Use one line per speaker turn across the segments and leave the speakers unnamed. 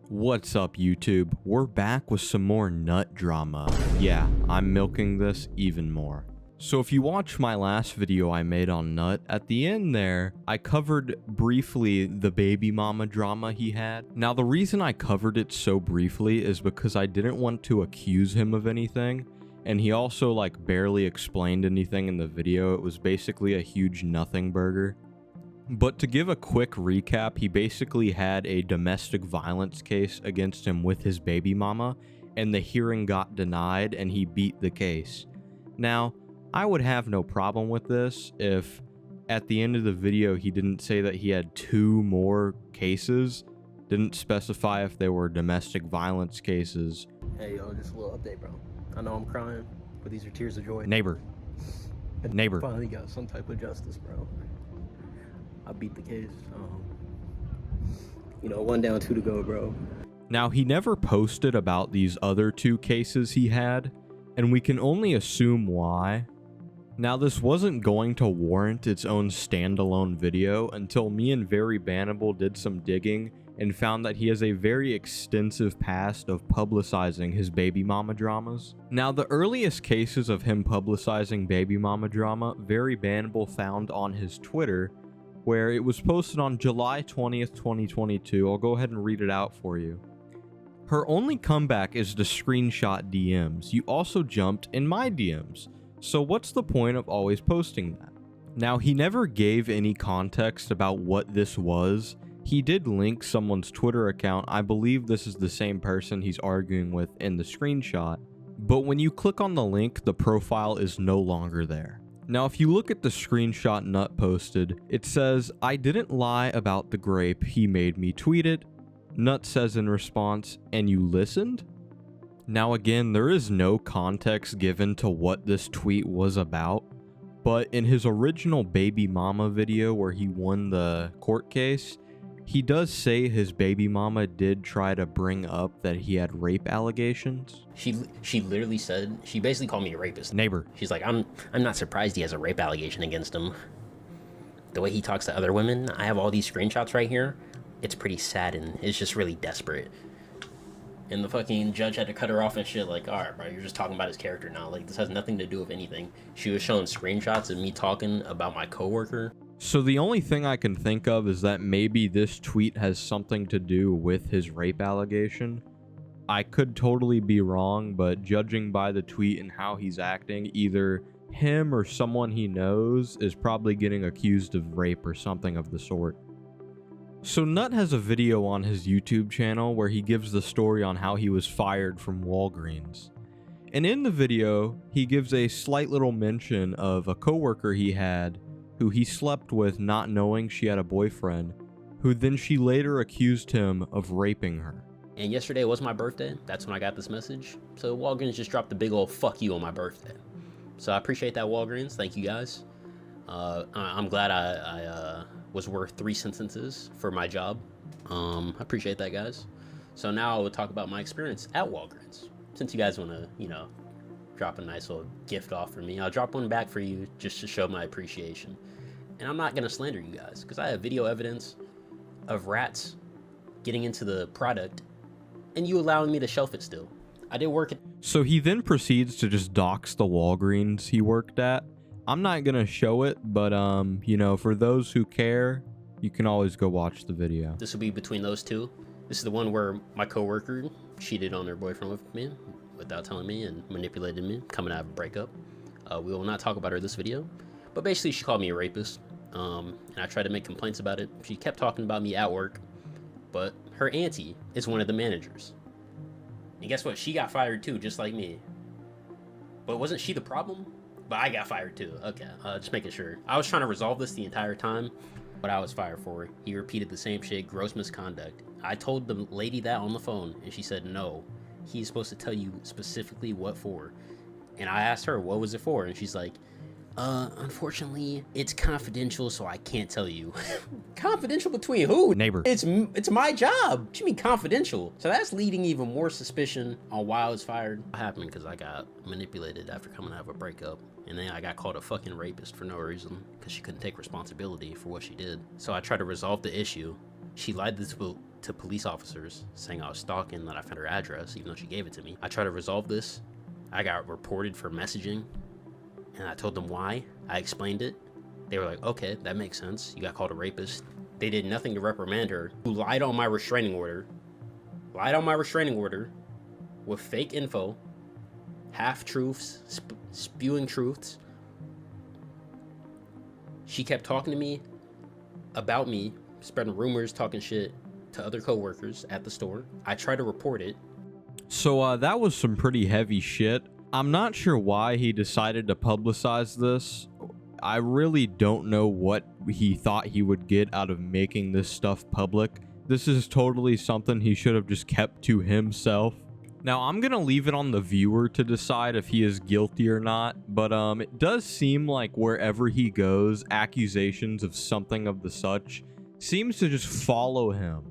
What's up, YouTube? We're back with some more nut drama. Yeah, I'm milking this even more. So if you watch my last video I made on Nut, at the end there, I covered briefly the baby mama drama he had. Now the reason I covered it so briefly is because I didn't want to accuse him of anything, and he also like barely explained anything in the video. It was basically a huge nothing burger. But to give a quick recap, he basically had a domestic violence case against him with his baby mama, and the hearing got denied and he beat the case. Now, I would have no problem with this if at the end of the video he didn't say that he had 2 more cases, didn't specify if they were domestic violence cases.
Hey yo, just a little update, bro. I know I'm crying, but these are tears of joy.
Neighbor.
Finally got some type of justice, bro. I beat the case. 1 down, 2 to go, bro.
Now, he never posted about these other 2 cases he had, and we can only assume why. Now, this wasn't going to warrant its own standalone video until me and Very Bannable did some digging and found that he has a very extensive past of publicizing his baby mama dramas. Now, the earliest cases of him publicizing baby mama drama, Very Bannable found on his Twitter, where it was posted on July 20th, 2022. I'll go ahead and read it out for you. Her only comeback is to screenshot DMs. You also jumped in my DMs. So what's the point of always posting that? Now, he never gave any context about what this was. He did link someone's Twitter account. I believe this is the same person he's arguing with in the screenshot. But when you click on the link, the profile is no longer there. Now, if you look at the screenshot Nut posted, it says, "I didn't lie about the grape, he made me tweet it." Nut says in response, "And you listened?" Now again, there is no context given to what this tweet was about, but in his original baby mama video where he won the court case, he does say his baby mama did try to bring up that he had rape allegations.
She literally said, she basically called me a rapist.
Neighbor.
She's like, I'm not surprised he has a rape allegation against him. The way he talks to other women, I have all these screenshots right here. It's pretty sad and it's just really desperate. And the fucking judge had to cut her off and shit, like, alright bro, you're just talking about his character now. Like, this has nothing to do with anything. She was showing screenshots of me talking about my coworker.
So the only thing I can think of is that maybe this tweet has something to do with his rape allegation. I could totally be wrong, but judging by the tweet and how he's acting, either him or someone he knows is probably getting accused of rape or something of the sort. So Nut has a video on his YouTube channel where he gives the story on how he was fired from Walgreens. And in the video, he gives a slight little mention of a coworker he had who he slept with not knowing she had a boyfriend, who then she later accused him of raping her.
And yesterday was my birthday. That's when I got this message. So Walgreens just dropped a big old fuck you on my birthday. So I appreciate that, Walgreens. Thank you guys. I'm glad I was worth 3 sentences for my job. I appreciate that, guys. So now I will talk about my experience at Walgreens. Since you guys want to, drop a nice little gift off for me, I'll drop one back for you just to show my appreciation. And I'm not going to slander you guys because I have video evidence of rats getting into the product and you allowing me to shelf it still. I did work at...
So he then proceeds to just dox the Walgreens he worked at. I'm not going to show it, but, for those who care, you can always go watch the video.
This will be between those 2. This is the one where my coworker cheated on their boyfriend with me without telling me and manipulated me, coming out of a breakup. We will not talk about her this video, but basically she called me a rapist, and I tried to make complaints about it. She kept talking about me at work, but her auntie is one of the managers. And guess what? She got fired too, just like me. But wasn't she the problem? But I got fired too. Okay, just making sure. I was trying to resolve this the entire time, but I was fired for it. He repeated the same shit, gross misconduct. I told the lady that on the phone, and she said no. He's supposed to tell you specifically what for. And I asked her, what was it for? And she's like, unfortunately, it's confidential, so I can't tell you. Confidential between who?
Neighbor.
It's my job. What do you mean confidential? So that's leading even more suspicion on why I was fired. What happened? Because I got manipulated after coming out of a breakup. And then I got called a fucking rapist for no reason because she couldn't take responsibility for what she did. So I tried to resolve the issue. She lied to to police officers saying I was stalking, that I found her address, even though she gave it to me. I tried to resolve this. I got reported for messaging, and I told them why. I explained it. They were like, okay, that makes sense. You got called a rapist. They did nothing to reprimand her, who lied on my restraining order. Lied on my restraining order with fake info, half-truths, spewing truths. She kept talking to me about me, spreading rumors, talking shit to other coworkers at the store. I tried to report it.
So that was some pretty heavy shit. I'm not sure why he decided to publicize this. I really don't know what he thought he would get out of making this stuff public. This is totally something he should have just kept to himself. Now, I'm gonna leave it on the viewer to decide if he is guilty or not, but it does seem like wherever he goes, accusations of something of the such seems to just follow him.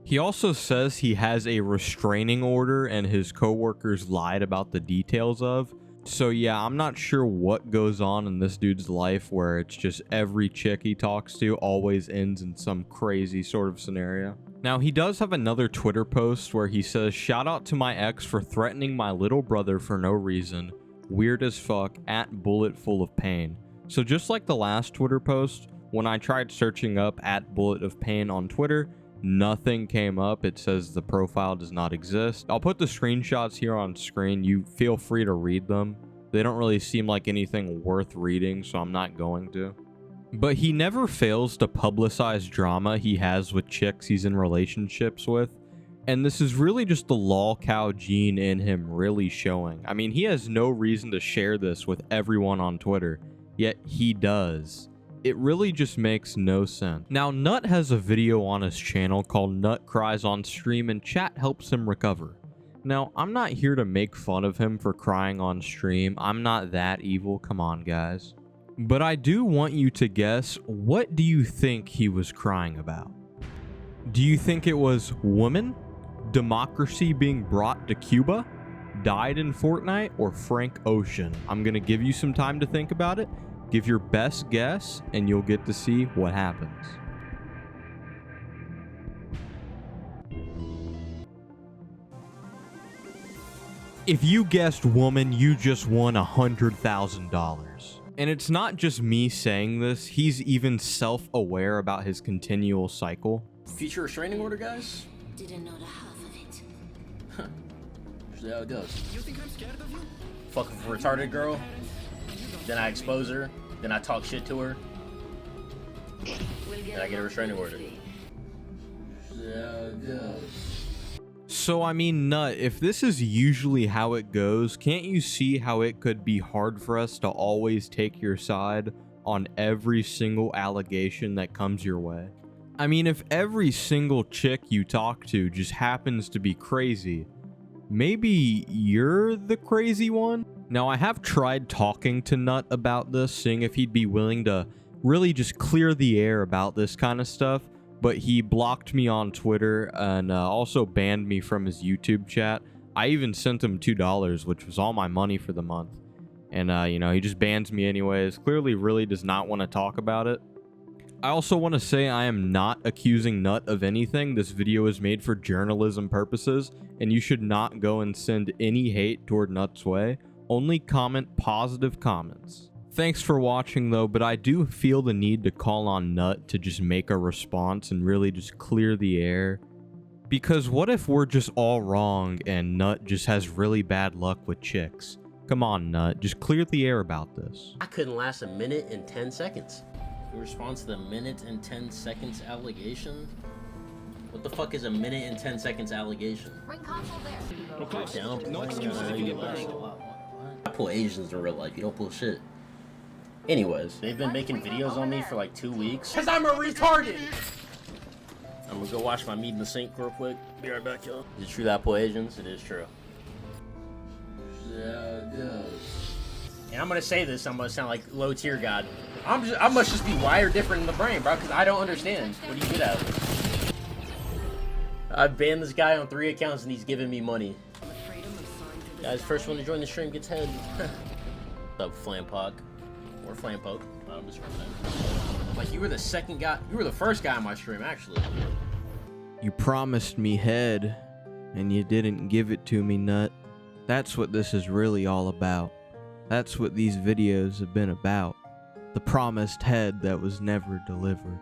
He also says he has a restraining order and his coworkers lied about the details of. So yeah, I'm not sure what goes on in this dude's life where it's just every chick he talks to always ends in some crazy sort of scenario. Now, he does have another Twitter post where he says, "Shout out to my ex for threatening my little brother for no reason. Weird as fuck, at bullet full of pain." So just like the last Twitter post, when I tried searching up at bullet of pain on Twitter, nothing came up. It says the profile does not exist. I'll put the screenshots here on screen. You feel free to read them. They don't really seem like anything worth reading, so I'm not going to. But he never fails to publicize drama he has with chicks he's in relationships with. And this is really just the lol cow gene in him really showing. I mean, he has no reason to share this with everyone on Twitter, yet he does. It really just makes no sense. Now, Nut has a video on his channel called Nut Cries on Stream, and chat helps him recover. Now, I'm not here to make fun of him for crying on stream. I'm not that evil, come on guys. But I do want you to guess, what do you think he was crying about? Do you think it was women, democracy being brought to Cuba, died in Fortnite, or Frank Ocean? I'm gonna give you some time to think about it. Give your best guess, and you'll get to see what happens. If you guessed woman, you just won $100,000. And it's not just me saying this, he's even self-aware about his continual cycle.
Future restraining order, guys?
Didn't know the half of it.
Usually how it goes.
You think I'm scared of you?
Fuck a retarded girl, then I expose her, then I talk shit to her, then I get a restraining order. Usually how it goes.
So I mean, Nut, if this is usually how it goes, can't you see how it could be hard for us to always take your side on every single allegation that comes your way? I mean, if every single chick you talk to just happens to be crazy, maybe you're the crazy one? Now, I have tried talking to Nut about this, seeing if he'd be willing to really just clear the air about this kind of stuff. But he blocked me on Twitter and also banned me from his YouTube chat. I even sent him $2, which was all my money for the month. And, you know, he just bans me anyways. Clearly really does not want to talk about it. I also want to say I am not accusing Nut of anything. This video is made for journalism purposes, and you should not go and send any hate toward Nut's way. Only comment positive comments. Thanks for watching though, but I do feel the need to call on Nut to just make a response and really just clear the air. Because what if we're just all wrong and Nut just has really bad luck with chicks? Come on, Nut, just clear the air about this.
I couldn't last a minute and 10 seconds. In response to the minute and 10 seconds allegation? What the fuck is a minute and 10 seconds allegation?
Bring console there.
Down.
No excuses if you get back.
I pull Asians in real life. You don't pull shit. Anyways, they've been making videos on me for like 2 weeks. Cause I'm a retarded! I'm gonna go wash my meat in the sink real quick. Be right back, y'all. Is it true that I pull Asians? It is true. Yeah, it does. And I'm gonna say this, I'm gonna sound like low tier god. I must just be wired different in the brain, bro, because I don't understand. What do you get out of it? I've banned this guy on 3 accounts and he's giving me money. Guys, first one to join the stream gets head. What's up, Flampock? Or Flampoke. I don't discriminate. Like, you were the second guy. You were the first guy on my stream, actually.
You promised me head, and you didn't give it to me, nut. That's what this is really all about. That's what these videos have been about. The promised head that was never delivered.